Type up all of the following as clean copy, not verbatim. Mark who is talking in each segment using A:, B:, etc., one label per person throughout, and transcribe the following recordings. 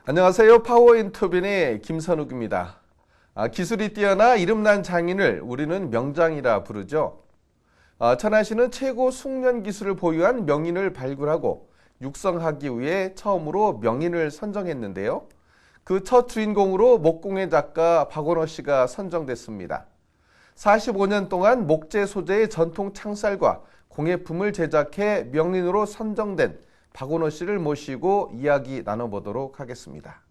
A: 안녕하세요. 파워인터뷰의 김선욱입니다. 기술이 뛰어나 이름난 장인을 우리는 명장이라 부르죠. 천안시는 최고 숙련 기술을 보유한 명인을 발굴하고 육성하기 위해 처음으로 명인을 선정했는데요. 그 첫 주인공으로 목공예 작가 박원호 씨가 선정됐습니다. 45년 동안 목재 소재의 전통 창살과 공예품을 제작해 명인으로 선정된 박원호 씨를 모시고 이야기 나눠보도록 하겠습니다.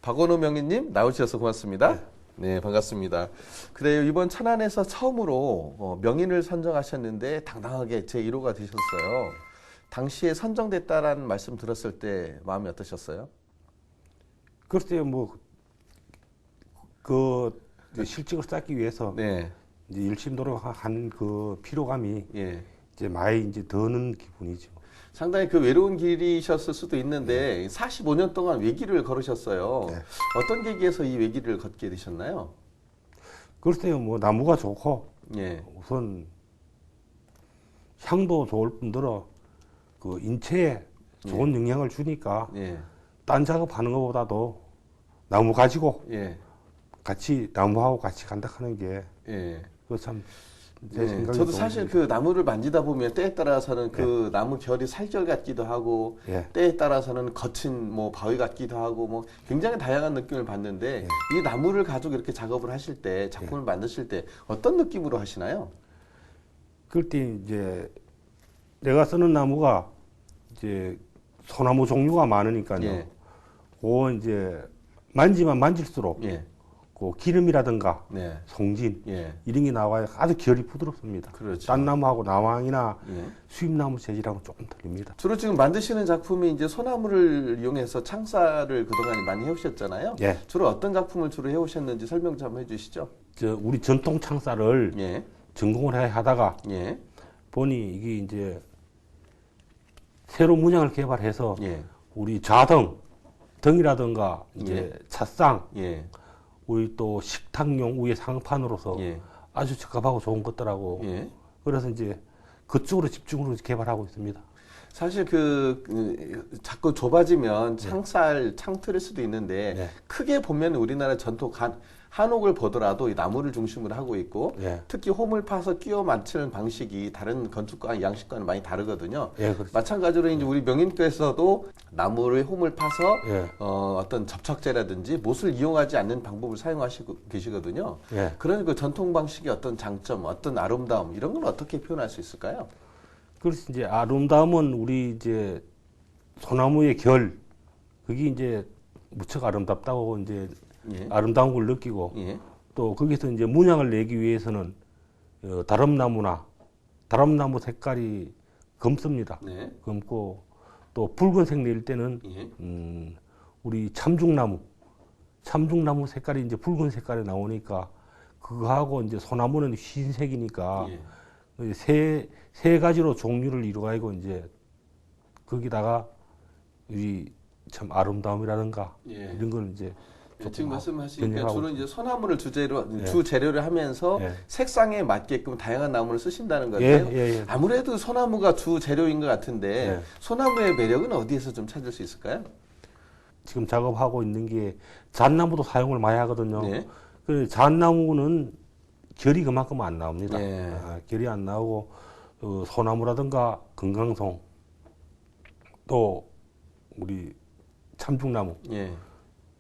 A: 박원호 명인님 나오셔서 고맙습니다. 네, 반갑습니다. 그래요, 이번 천안에서 처음으로 명인을 선정하셨는데 당당하게 제1호가 되셨어요. 당시에 선정됐다라는 말씀 들었을 때 마음이 어떠셨어요?
B: 글쎄요, 실직을 쌓기 위해서
A: 네.
B: 이제 열심히 노력한 그 피로감이
A: 예.
B: 이제 많이 이제 드는 기분이죠.
A: 상당히 그 외로운 길이셨을 수도 있는데 45년 동안 외길을 걸으셨어요.
B: 네.
A: 어떤 계기에서 이 외길을 걷게 되셨나요?
B: 글쎄요, 나무가 좋고
A: 예.
B: 우선 향도 좋을 뿐더러 그 인체에 좋은 영향을 주니까
A: 예.
B: 딴 작업하는 것보다도 나무 가지고
A: 예.
B: 같이 나무하고 같이 간다 하는 게
A: 예.
B: 그 참 제
A: 네,
B: 생각이
A: 저도 사실 그 나무를 만지다 보면 때에 따라서는 그 나무 결이 살결 같기도 하고
B: 예.
A: 때에 따라서는 거친 바위 같기도 하고 굉장히 다양한 느낌을 받는데 이 나무를 가지고 이렇게 작업을 하실 때 작품을 만드실 때 어떤 느낌으로 하시나요?
B: 그때 이제 내가 쓰는 나무가 이제 소나무 종류가 많으니까요.
A: 예.
B: 그 이제 만지면 만질수록
A: 예.
B: 그 기름이라든가
A: 네.
B: 송진
A: 예.
B: 이런 게 나와야 아주 결이 부드럽습니다.
A: 그렇죠.
B: 딴 나무하고 나왕이나
A: 예.
B: 수입나무 재질하고 조금 틀립니다.
A: 주로 지금 만드시는 작품이 이제 소나무를 이용해서 창사를 그동안 많이 해오셨잖아요.
B: 예.
A: 주로 어떤 작품을 주로 해오셨는지 설명 좀 해주시죠.
B: 우리 전통 창사를
A: 예.
B: 전공을 하다가
A: 예.
B: 보니 이게 이제 새로 문양을 개발해서
A: 예.
B: 우리 등이라든가 이제 찻상,
A: 예.
B: 우리 또 식탁용 위에 상판으로서
A: 예.
B: 아주 적합하고 좋은 것더라고.
A: 예.
B: 그래서 이제 그쪽으로 집중으로 개발하고 있습니다.
A: 사실 자꾸 좁아지면 창틀일 수도 있는데
B: 네.
A: 크게 보면 우리나라 전통 한옥을 보더라도 이 나무를 중심으로 하고 있고
B: 예.
A: 특히 홈을 파서 끼워 맞추는 방식이 다른 건축과 양식과는 많이 다르거든요.
B: 예, 그렇죠.
A: 마찬가지로 이제 우리 명인께서도 나무를 홈을 파서
B: 예.
A: 어떤 접착제라든지 못을 이용하지 않는 방법을 사용하시고 계시거든요.
B: 예.
A: 그런 그 전통 방식의 어떤 장점, 어떤 아름다움 이런 건 어떻게 표현할 수 있을까요?
B: 그래서 이제 아름다움은 우리 이제 소나무의 결, 그게 이제 무척 아름답다고 이제
A: 예.
B: 아름다운 걸 느끼고
A: 예.
B: 또 거기서 이제 문양을 내기 위해서는 다람나무 색깔이 검습니다.
A: 네.
B: 검고 또 붉은색 낼 때는
A: 예.
B: 우리 참중나무 색깔이 이제 붉은 색깔이 나오니까 그거하고 이제 소나무는 흰색이니까
A: 예.
B: 세 가지로 종류를 이루어가지고 이제 거기다가 이 참 아름다움이라든가
A: 예.
B: 이런 걸 이제
A: 지금 말씀하시니까
B: 변형하고
A: 주로 이제 소나무를 주재료를 하면서
B: 예.
A: 색상에 맞게끔 다양한 나무를 쓰신다는
B: 예,
A: 건데요.
B: 예.
A: 아무래도 소나무가 주재료인 것 같은데
B: 예.
A: 소나무의 매력은 어디에서 좀 찾을 수 있을까요?
B: 지금 작업하고 있는 게 잣나무도 사용을 많이 하거든요.
A: 네.
B: 그 잣나무는 결이 그만큼 안 나옵니다.
A: 예.
B: 결이 안 나오고 소나무라든가 금강송 또 우리 참중나무
A: 예.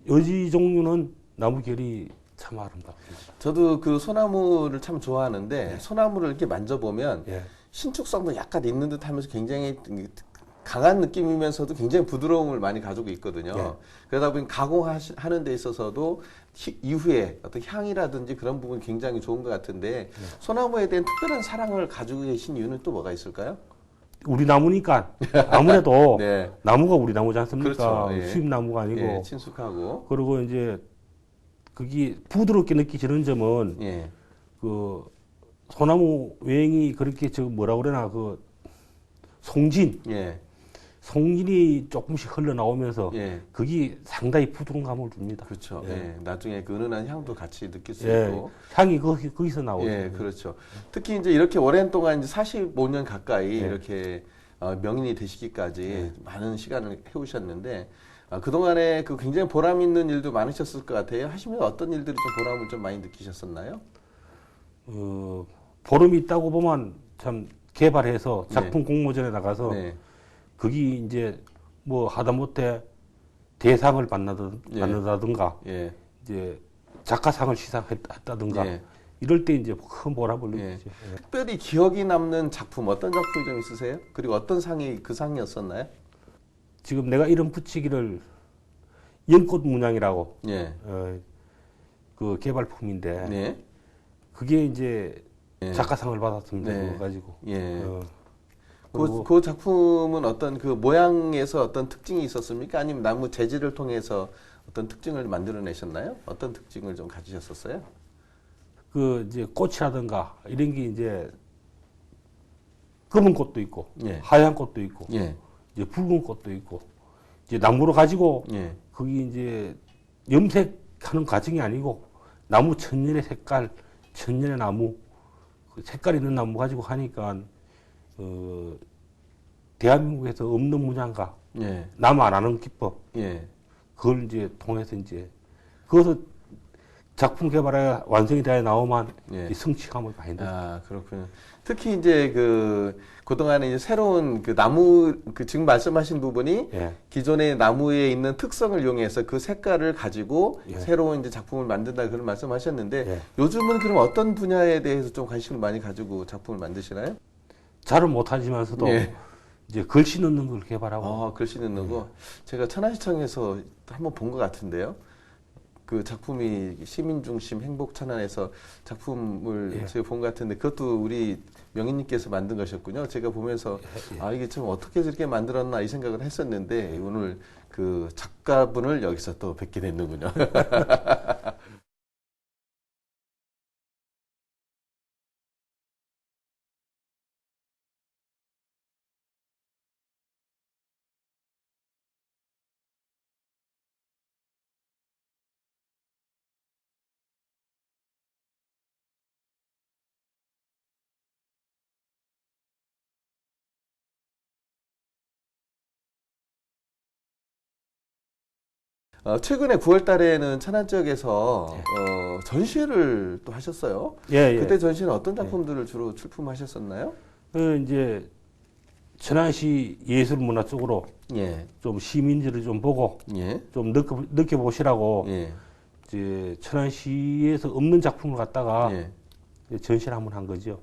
B: 여지 종류는 나무 결이 참 아름답습니다.
A: 저도 그 소나무를 참 좋아하는데
B: 예.
A: 소나무를 이렇게 만져보면
B: 예.
A: 신축성도 약간 있는 듯 하면서 굉장히 강한 느낌이면서도 굉장히 부드러움을 많이 가지고 있거든요.
B: 예.
A: 그러다 보니 가공하는 데 있어서도 이후에 어떤 향이라든지 그런 부분이 굉장히 좋은 것 같은데 소나무에 대한 특별한 사랑을 가지고 계신 이유는 또 뭐가 있을까요?
B: 우리 나무니까 아무래도
A: 네.
B: 나무가 우리 나무지 않습니까?
A: 그렇죠. 예.
B: 수입 나무가 아니고
A: 예, 친숙하고.
B: 그리고 이제 그게 부드럽게 느껴지는 점은
A: 예.
B: 그 소나무 외형이 그렇게 저 뭐라 그러나 그
A: 예.
B: 송진이 조금씩 흘러나오면서
A: 예.
B: 그게 상당히 부드러운 감을 줍니다.
A: 그렇죠.
B: 예.
A: 예. 나중에 그 은은한 향도 같이 느낄 수
B: 예.
A: 있고.
B: 향이 거기서 나오죠.
A: 예, 그렇죠. 특히 이제 이렇게 오랜 동안 이제 45년 가까이
B: 예.
A: 이렇게 명인이 되시기까지
B: 예.
A: 많은 시간을 해오셨는데 그동안에 그 굉장히 보람 있는 일도 많으셨을 것 같아요. 하시면 어떤 일들이 좀 보람을 좀 많이 느끼셨었나요?
B: 보름이 있다고 보면 참 개발해서 작품 공모전에 나가서
A: 네.
B: 그게 이제 뭐 하다못해 대상을
A: 예.
B: 받는다든가
A: 예.
B: 이제 작가상을 시상했다든가
A: 예.
B: 이럴 때 이제 큰 보람을
A: 예.
B: 느끼죠. 예.
A: 특별히 기억이 남는 작품 어떤 작품이 좀 있으세요? 그리고 어떤 상이 그 상이었었나요?
B: 지금 내가 이름 붙이기를 연꽃 문양이라고
A: 예.
B: 그 개발품인데
A: 네.
B: 그게 이제
A: 예.
B: 작가상을 받았습니다.
A: 네.
B: 그거 가지고.
A: 예.
B: 그리고
A: 그 작품은 어떤 그 모양에서 어떤 특징이 있었습니까? 아니면 나무 재질을 통해서 어떤 특징을 만들어내셨나요? 어떤 특징을 좀 가지셨었어요?
B: 그 이제 꽃이라든가 이런 게 이제 검은 꽃도 있고
A: 예.
B: 하얀 꽃도 있고
A: 예.
B: 이제 붉은 꽃도 있고 이제 나무로 가지고
A: 예.
B: 거기 이제 염색하는 과정이 아니고 나무 천년의 색깔, 천년의 나무 그 색깔 있는 나무 가지고 하니까 대한민국에서 없는 문양과
A: 예.
B: 남 안 하는 기법
A: 예.
B: 그걸 이제 통해서 이제 그것을 작품 개발에 완성이 되어 나오면
A: 예.
B: 이 성취감을 많이 느껴요.
A: 아, 그렇군요. 특히 이제 그동안에 이제 새로운 그 나무, 지금 말씀하신 부분이
B: 예.
A: 기존의 나무에 있는 특성을 이용해서 그 색깔을 가지고
B: 예.
A: 새로운 이제 작품을 만든다 그런 말씀하셨는데
B: 예.
A: 요즘은 그럼 어떤 분야에 대해서 좀 관심을 많이 가지고 작품을 만드시나요?
B: 잘은 못하지만서도
A: 예.
B: 이제 글씨 넣는 걸 개발하고
A: 글씨 넣는 거. 제가 천안시청에서 한번 본 것 같은데요. 그 작품이 시민중심 행복천안에서 작품을
B: 예.
A: 제가 본 것 같은데 그것도 우리 명인님께서 만든 것이었군요. 제가 보면서
B: 예.
A: 이게 참 어떻게 저렇게 만들었나 이 생각을 했었는데 오늘 그 작가분을 여기서 또 뵙게 됐는군요. 최근에 9월 달에는 천안 지역에서 전시회를 또 하셨어요.
B: 예, 예.
A: 그때 전시는 어떤 작품들을 주로 출품하셨었나요?
B: 이제 천안시 예술문화 쪽으로
A: 예,
B: 좀 시민들을 좀 보고
A: 예,
B: 좀 느껴보시라고
A: 예,
B: 이제 천안시에서 없는 작품을 갖다가
A: 예.
B: 전시를 한번 한 거죠.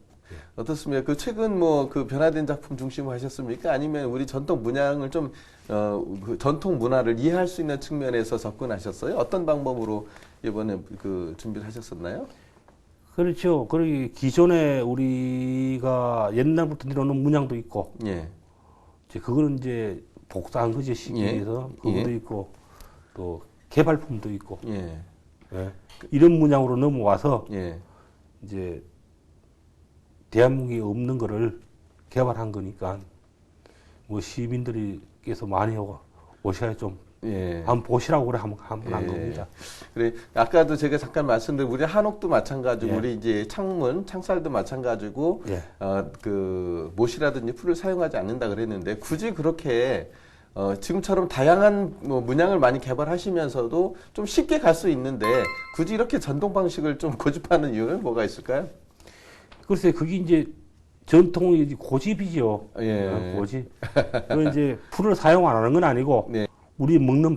A: 어떻습니까? 그 최근 뭐 그 변화된 작품 중심으로 하셨습니까? 아니면 우리 전통 문양을 좀 그 전통 문화를 이해할 수 있는 측면에서 접근하셨어요? 어떤 방법으로 이번에 그 준비를 하셨었나요?
B: 그렇죠. 그리고 기존에 우리가 옛날부터 내려오는 문양도 있고
A: 예,
B: 이제 그거는 이제 복사한 거지
A: 예.
B: 시기에서 그것도
A: 예.
B: 있고 또 개발품도 있고
A: 예,
B: 예. 이런 문양으로 넘어와서
A: 예.
B: 이제 대한민국에 없는 거를 개발한 거니까 뭐 시민들께서 많이 오셔야 좀
A: 예.
B: 한번 보시라고 그래 한번 한
A: 예.
B: 겁니다.
A: 그래 아까도 제가 잠깐 말씀드린 우리 한옥도 마찬가지고
B: 예.
A: 우리 이제 창문, 창살도 마찬가지고
B: 예.
A: 그 못이라든지 풀을 사용하지 않는다 그랬는데 굳이 그렇게 지금처럼 다양한 뭐 문양을 많이 개발하시면서도 좀 쉽게 갈 수 있는데 굳이 이렇게 전통 방식을 좀 고집하는 이유는 뭐가 있을까요?
B: 글쎄 그게 이제 전통의 고집이죠.
A: 예.
B: 고집. 그 이제 풀을 사용 안 하는 건 아니고
A: 네.
B: 우리 먹는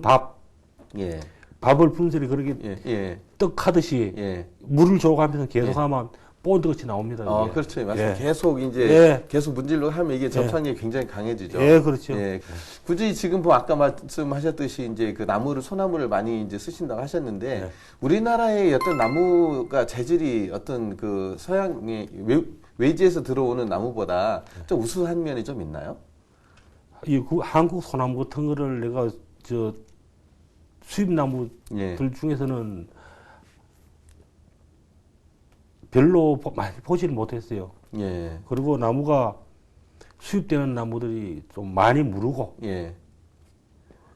A: 예.
B: 밥을 분설이 그렇게
A: 예. 예.
B: 떡하듯이
A: 예.
B: 물을 줘가면서 계속하면 본드같이 나옵니다. 그게.
A: 그렇죠. 맞습니다.
B: 예.
A: 계속 이제
B: 예.
A: 계속 문질러 하면 이게 접착력이 굉장히 강해지죠.
B: 예, 그렇죠.
A: 예. 굳이 지금 뭐 아까 말씀하셨듯이 이제 그 소나무를 많이 이제 쓰신다고 하셨는데
B: 예.
A: 우리나라의 어떤 나무가 재질이 어떤 그 서양의 외지에서 들어오는 나무보다 좀 우수한 면이 좀 있나요?
B: 그 한국 소나무 같은 거를 내가 수입 나무들
A: 예.
B: 중에서는 별로 많이 보지를 못했어요.
A: 예.
B: 그리고 나무가 수입되는 나무들이 좀 많이 무르고
A: 예.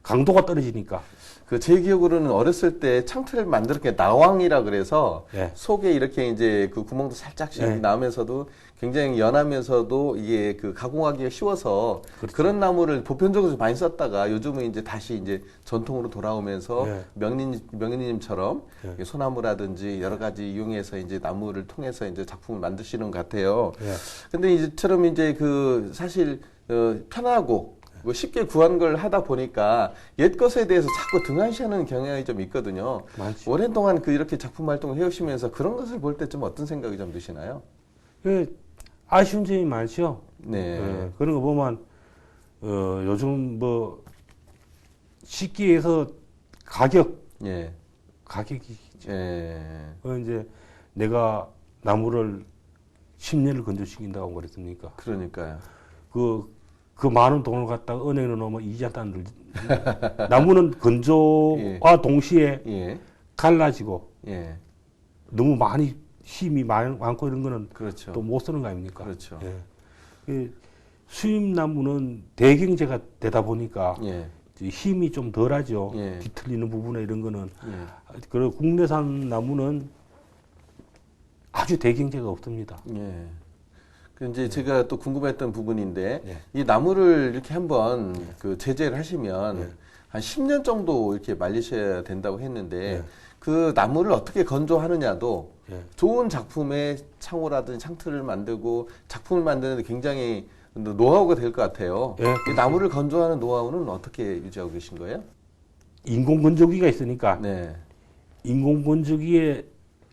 B: 강도가 떨어지니까.
A: 그 제 기억으로는 어렸을 때 창틀을 만들었게 나왕이라 그래서
B: 예.
A: 속에 이렇게 이제 그 구멍도 살짝씩
B: 예.
A: 나면서도 굉장히 연하면서도 이게 그 가공하기가 쉬워서
B: 그렇죠.
A: 그런 나무를 보편적으로 많이 썼다가 요즘은 이제 다시 이제 전통으로 돌아오면서
B: 예.
A: 명희님처럼
B: 예.
A: 소나무라든지 여러 가지 이용해서 이제 나무를 통해서 이제 작품을 만드시는 것 같아요.
B: 예.
A: 근데 이제처럼 이제 그 사실 편하고 뭐 쉽게 구한 걸 하다 보니까 옛 것에 대해서 자꾸 등한시하는 경향이 좀 있거든요.
B: 많죠.
A: 오랜 동안 그 이렇게 작품 활동을 해오시면서 그런 것을 볼 때 좀 어떤 생각이 좀 드시나요?
B: 그 아쉬운 점이 많죠.
A: 네.
B: 예. 그런 거 보면 요즘 뭐 쉽게 해서
A: 예.
B: 가격이
A: 예.
B: 이제 내가 나무를 10년을 건조시킨다고 그랬습니까?
A: 그러니까요.
B: 그 많은 돈을 갖다가 은행에 넣으면 이자 딴들 나무는 건조와 동시에
A: 예.
B: 갈라지고
A: 예.
B: 너무 많이 힘이 많고 이런 거는
A: 그렇죠.
B: 또 못 쓰는 거 아닙니까?
A: 그렇죠.
B: 예. 그 수입나무는 대경제가 되다 보니까
A: 예.
B: 힘이 좀 덜하죠.
A: 예.
B: 뒤틀리는 부분에 이런 거는.
A: 예.
B: 그리고 국내산 나무는 아주 대경제가 없습니다.
A: 예. 그 이제 제가 또 궁금했던 부분인데
B: 예.
A: 이 나무를 이렇게 한번 그 제재를 하시면
B: 예.
A: 한 10년 정도 이렇게 말리셔야 된다고 했는데
B: 예.
A: 그 나무를 어떻게 건조하느냐도
B: 예.
A: 좋은 작품의 창호라든지 창틀을 만들고 작품을 만드는데 굉장히 노하우가 될 것 같아요.
B: 예,
A: 이
B: 그렇죠.
A: 나무를 건조하는 노하우는 어떻게 유지하고 계신 거예요?
B: 인공 건조기가 있으니까
A: 네.
B: 인공 건조기에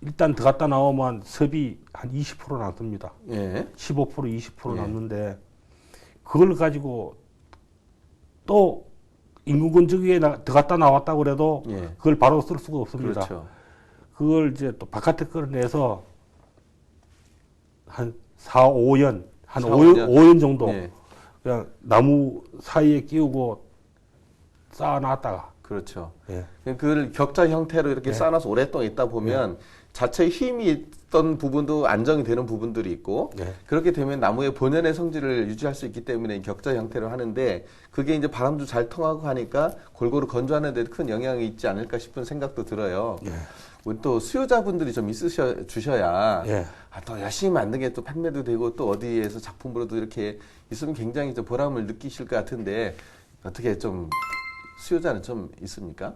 B: 일단 들어갔다 나오면 섭이 한 20% 남습니다.
A: 예.
B: 15% 20%
A: 예.
B: 남는데 그걸 가지고 또 인공 건조기에 들어갔다 나왔다 그래도
A: 예.
B: 그걸 바로 쓸 수가 없습니다.
A: 그렇죠.
B: 그걸 이제 또 바깥에 끌어내서 한 4, 5년, 한
A: 4,
B: 5년, 5년 정도
A: 예.
B: 그냥 나무 사이에 끼우고 쌓아놨다가
A: 그렇죠.
B: 예.
A: 그걸 격자 형태로 이렇게
B: 예.
A: 쌓아놔서 오랫동안 있다 보면 자체의 힘이 있던 부분도 안정이 되는 부분들이 있고
B: 예.
A: 그렇게 되면 나무의 본연의 성질을 유지할 수 있기 때문에 격자 형태로 하는데 그게 이제 바람도 잘 통하고 하니까 골고루 건조하는 데 큰 영향이 있지 않을까 싶은 생각도 들어요.
B: 예.
A: 우리 또 수요자분들이 좀 주셔야
B: 예.
A: 또 열심히 만든 게 또 판매도 되고 또 어디에서 작품으로도 이렇게 있으면 굉장히 좀 보람을 느끼실 것 같은데 어떻게 좀 수요자는 좀 있습니까?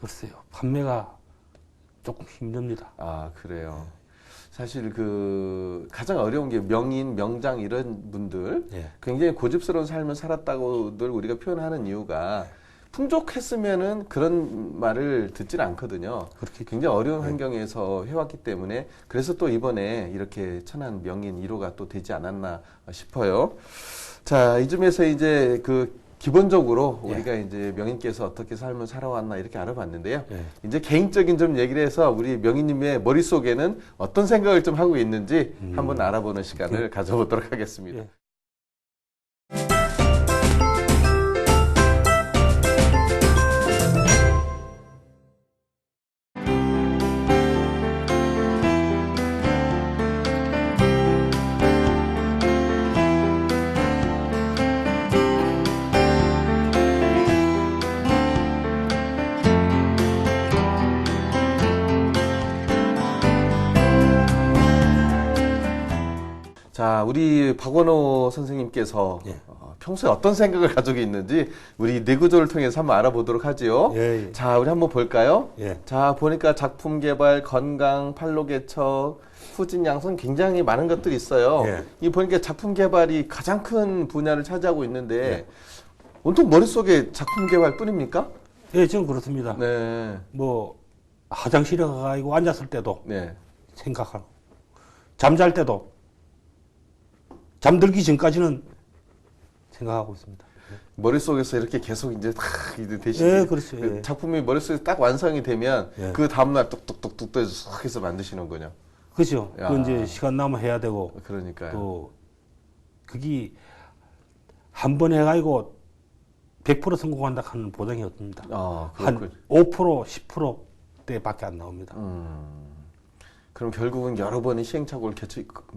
B: 글쎄요. 판매가 조금 힘듭니다.
A: 아, 그래요. 사실 그 가장 어려운 게 명인, 명장 이런 분들
B: 예.
A: 굉장히 고집스러운 삶을 살았다고들 우리가 표현하는 이유가 풍족했으면은 그런 말을 듣질 않거든요.
B: 그렇게
A: 굉장히 어려운 환경에서 해왔기 때문에 그래서 또 이번에 이렇게 천안 명인 1호가 또 되지 않았나 싶어요. 자, 이쯤에서 이제 그 기본적으로
B: 예.
A: 우리가 이제 명인께서 어떻게 삶을 살아왔나 이렇게 알아봤는데요.
B: 예.
A: 이제 개인적인 좀 얘기를 해서 우리 명인님의 머릿속에는 어떤 생각을 좀 하고 있는지 한번 알아보는 시간을 가져보도록 하겠습니다.
B: 예.
A: 자, 우리 박원호 선생님께서
B: 예.
A: 평소에 어떤 생각을 가지고 있는지 우리 뇌구조를 통해서 한번 알아보도록 하지요.
B: 예.
A: 자, 우리 한번 볼까요?
B: 예.
A: 자, 보니까 작품 개발, 건강, 판로 개척, 후진 양성 굉장히 많은 것들이 있어요.
B: 예.
A: 이 보니까 작품 개발이 가장 큰 분야를 차지하고 있는데 온통 머릿속에 작품 개발 뿐입니까?
B: 예, 저는 그렇습니다.
A: 네.
B: 뭐 화장실에 가가지고 앉았을 때도
A: 네.
B: 생각하고 잠잘 때도 잠들기 전까지는 생각하고 있습니다.
A: 머릿속에서 이렇게 계속 이제 이제 되시지.
B: 예, 그렇죠.
A: 그
B: 예.
A: 작품이 머릿속에 딱 완성이 되면
B: 예.
A: 그 다음날 뚝뚝뚝뚝 뚝 해서 만드시는군요.
B: 그렇죠.
A: 야.
B: 그 이제 시간 남아 해야 되고
A: 그러니까요.
B: 또 그게 한 번 해가지고 100% 성공한다 하는 보장이 없습니다.
A: 아,
B: 한
A: 그렇군.
B: 5%, 10%대밖에 안 나옵니다.
A: 그럼 결국은 여러 번의 시행착오를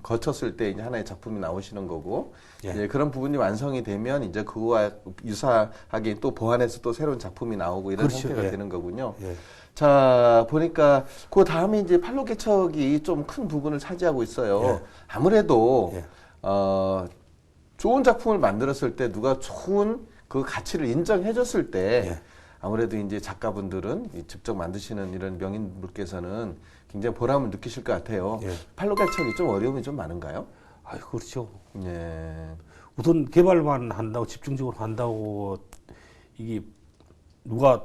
A: 거쳤을 때 이제 하나의 작품이 나오시는 거고,
B: 예.
A: 이제 그런 부분이 완성이 되면 이제 그거와 유사하게 또 보완해서 또 새로운 작품이 나오고 이런
B: 그렇죠.
A: 형태가
B: 예.
A: 되는 거군요.
B: 예.
A: 자, 보니까 그 다음에 이제 판로개척이 좀 큰 부분을 차지하고 있어요.
B: 예.
A: 아무래도
B: 예.
A: 좋은 작품을 만들었을 때 누가 좋은 그 가치를 인정해줬을 때
B: 예.
A: 아무래도 이제 작가분들은 직접 만드시는 이런 명인분께서는 굉장히 보람을 느끼실 것 같아요.
B: 예.
A: 판로개척이 좀 어려움이 좀 많은가요?
B: 아유, 그렇죠.
A: 예.
B: 우선 개발만 한다고 집중적으로 한다고 이게 누가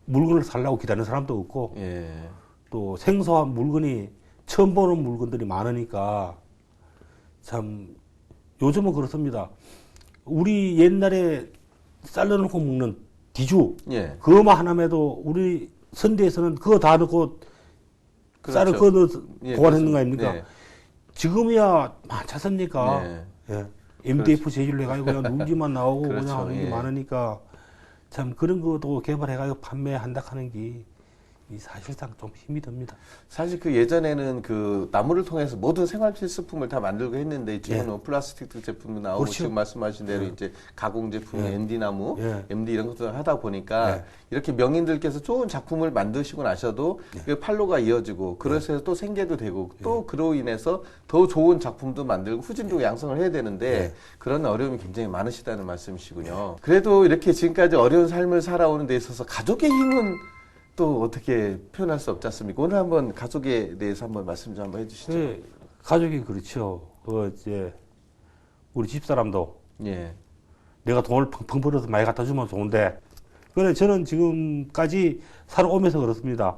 B: 물건을 살라고 기다리는 사람도 없고
A: 예.
B: 또 생소한 물건이 처음 보는 물건들이 많으니까 참 요즘은 그렇습니다. 우리 옛날에 쌀려놓고 먹는 디주
A: 예.
B: 그거만 하나에도 우리 선대에서는 그거 다 넣고 쌀을 그거 넣어서
A: 예,
B: 보관했는 거
A: 그렇습니다.
B: 아닙니까?
A: 네.
B: 지금이야 많지 않습니까?
A: 네.
B: 예. MDF 재질로 해가지고 그냥 누기만 나오고
A: 그렇죠.
B: 그냥 하는 게
A: 예.
B: 많으니까 참 그런 것도 개발해가지고 판매한다 하는 게 이 사실상 좀 힘이 듭니다.
A: 사실 그 예전에는 그 나무를 통해서 모든 생활 필수품을 다 만들고 했는데 지금은 플라스틱 제품도 나오고
B: 그렇죠.
A: 지금 말씀하신 대로 이제 가공 제품,
B: 예.
A: ND 나무,
B: 예.
A: MD 이런 것들 하다 보니까
B: 예.
A: 이렇게 명인들께서 좋은 작품을 만드시고 나셔도 그 팔로가 이어지고 그래서 또 생계도 되고 또 그로 인해서 더 좋은 작품도 만들고 후진도 양성을 해야 되는데 그런 어려움이 굉장히 많으시다는 말씀이시군요. 그래도 이렇게 지금까지 어려운 삶을 살아오는 데 있어서 가족의 힘은 또 어떻게 표현할 수 없지 않습니까? 오늘 한번 가족에 대해서 한번 말씀 좀 한번 해주시죠.
B: 그 가족이 그렇죠. 이제 우리 집사람도
A: 예,
B: 내가 돈을 펑펑 벌어서 많이 갖다 주면 좋은데 그래 저는 지금까지 살아오면서 그렇습니다.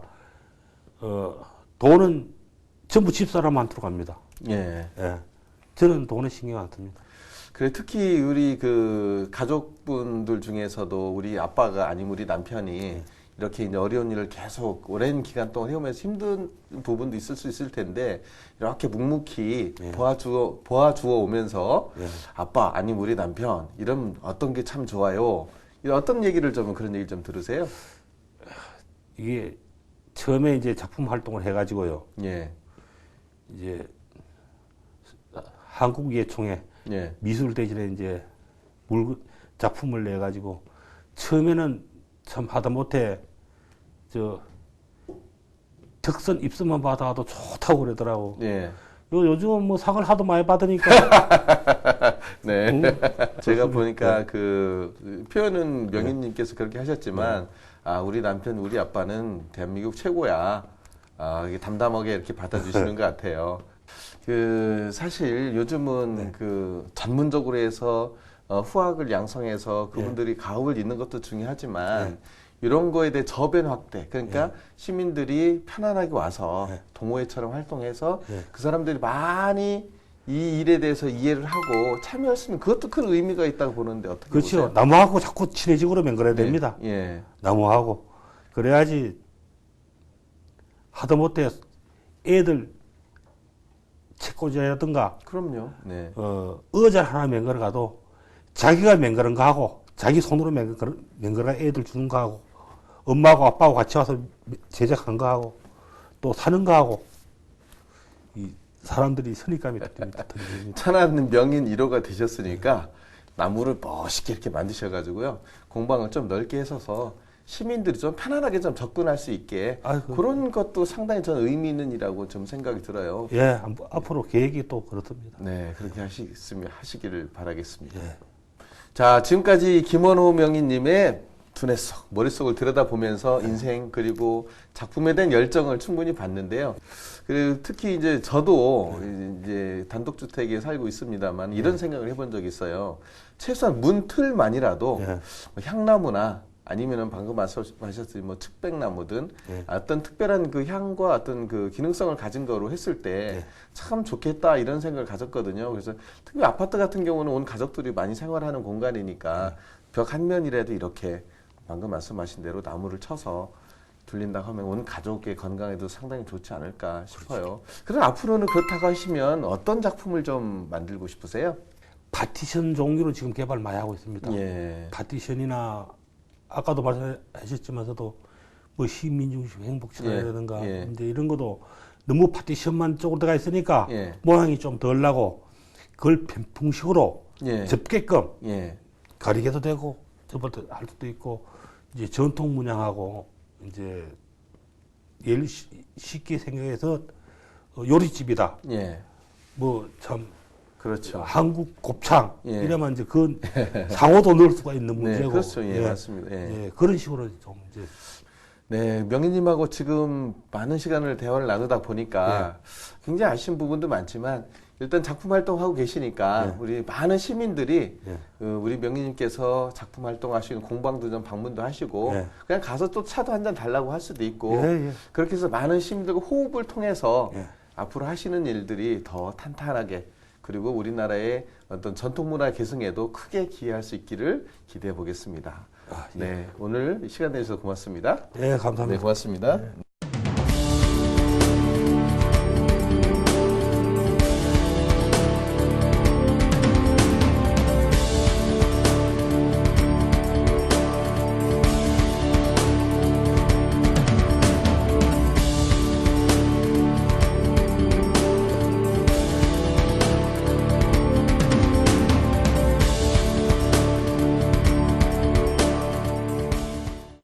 B: 돈은 전부 집사람한테로 갑니다.
A: 예.
B: 예. 저는 돈에 신경 안 씁니다.
A: 그래 특히 우리 그 가족분들 중에서도 우리 아빠가 아니면 우리 남편이 이렇게 이제 어려운 일을 계속 오랜 기간 동안 해오면서 힘든 부분도 있을 수 있을 텐데 이렇게 묵묵히 보아주어 오면서 아빠 아니면 우리 남편 이런 어떤 게 참 좋아요. 이런 어떤 얘기를 좀 그런 얘기 좀 들으세요?
B: 이게 처음에 이제 작품 활동을 해가지고요.
A: 예,
B: 이제 한국예총회
A: 예,
B: 미술대전에 이제 작품을 내가지고 처음에는 참 하다못해 특선 입수만 받아도 좋다고 그러더라고.
A: 예.
B: 요즘은 뭐 상을 하도 많이 받으니까.
A: 네. 제가
B: 그렇습니다.
A: 보니까 그 표현은 명인님께서 그렇게 하셨지만 아 우리 남편 우리 아빠는 대한민국 최고야. 아 이게 담담하게 이렇게 받아주시는 것 같아요. 그 사실 요즘은 그 전문적으로 해서 후학을 양성해서 그분들이 가업을 잇는 것도 중요하지만 이런 거에 대해 저변 확대 그러니까 시민들이 편안하게 와서 동호회처럼 활동해서 그 사람들이 많이 이 일에 대해서 이해를 하고 참여했으면 그것도 큰 의미가 있다고 보는데 어떻게
B: 그렇죠.
A: 보세요?
B: 나무하고 자꾸 친해지고 그러면 그래야 됩니다.
A: 예.
B: 나무하고. 그래야지 하다못해 애들 책꽂이라든가
A: 그럼요. 네.
B: 의자 하나 맹글어 가도 자기가 맹그런 거 하고 자기 손으로 맹그러 애들 주는 거 하고 엄마하고 아빠하고 같이 와서 제작한 거 하고 또 사는 거 하고 이 사람들이 선입감이 듭니다.
A: 천안 명인 1호가 되셨으니까 나무를 멋있게 이렇게 만드셔가지고요 공방을 좀 넓게 해서서 시민들이 좀 편안하게 좀 접근할 수 있게
B: 아이고.
A: 그런 것도 상당히 저는 의미 있는 일이라고 좀 생각이 들어요.
B: 예, 앞으로 계획이 또 그렇습니다.
A: 네, 그렇게 하시기를 바라겠습니다.
B: 예.
A: 자, 지금까지 김원호 명인님의 두뇌 속, 머릿속을 들여다보면서 인생 그리고 작품에 대한 열정을 충분히 봤는데요. 그리고 특히 이제 저도 이제 단독주택에 살고 있습니다만 이런 생각을 해본 적이 있어요. 최소한 문틀만이라도 향나무나 아니면은 방금 말씀하셨듯이 뭐 측백나무든 어떤 특별한 그 향과 어떤 그 기능성을 가진 거로 했을 때 참 좋겠다 이런 생각을 가졌거든요. 그래서 특히 아파트 같은 경우는 온 가족들이 많이 생활하는 공간이니까 벽 한 면이라도 이렇게 방금 말씀하신 대로 나무를 쳐서 둘린다 하면 온 가족의 건강에도 상당히 좋지 않을까 싶어요. 그럼 앞으로는 그렇다고 하시면 어떤 작품을 좀 만들고 싶으세요?
B: 파티션 종류로 지금 개발 많이 하고 있습니다.
A: 예.
B: 파티션이나 아까도 말씀하셨지만서도 뭐 시민 중심 행복체라든가
A: 예, 예.
B: 이제 이런 것도 너무 파티션만 쪽으로 들어가 있으니까
A: 예.
B: 모양이 좀 덜 나고 그걸 편풍식으로
A: 예.
B: 접게끔
A: 예.
B: 가리개도 되고 접을 할 수도 있고 이제 전통 문양하고 이제 예를 쉽게 생각해서 요리집이다.
A: 예.
B: 뭐 참
A: 그렇죠.
B: 한국 곱창
A: 예.
B: 이러면 이제 그 상호도 넣을 수가 있는
A: 네,
B: 문제고
A: 그렇죠. 예, 맞습니다. 예.
B: 예, 그런 식으로 좀 이제
A: 네, 명희님하고 지금 많은 시간을 대화를 나누다 보니까 굉장히 아쉬운 부분도 많지만 일단 작품 활동하고 계시니까 우리 많은 시민들이 우리 명희님께서 작품 활동하시는 공방도 좀 방문도 하시고 그냥 가서 또 차도 한 잔 달라고 할 수도 있고 그렇게 해서 많은 시민들과 호흡을 통해서 앞으로 하시는 일들이 더 탄탄하게 그리고 우리나라의 어떤 전통문화 계승에도 크게 기여할 수 있기를 기대해 보겠습니다. 네, 오늘 시간 내주셔서 고맙습니다.
B: 예, 감사합니다.
A: 네, 고맙습니다.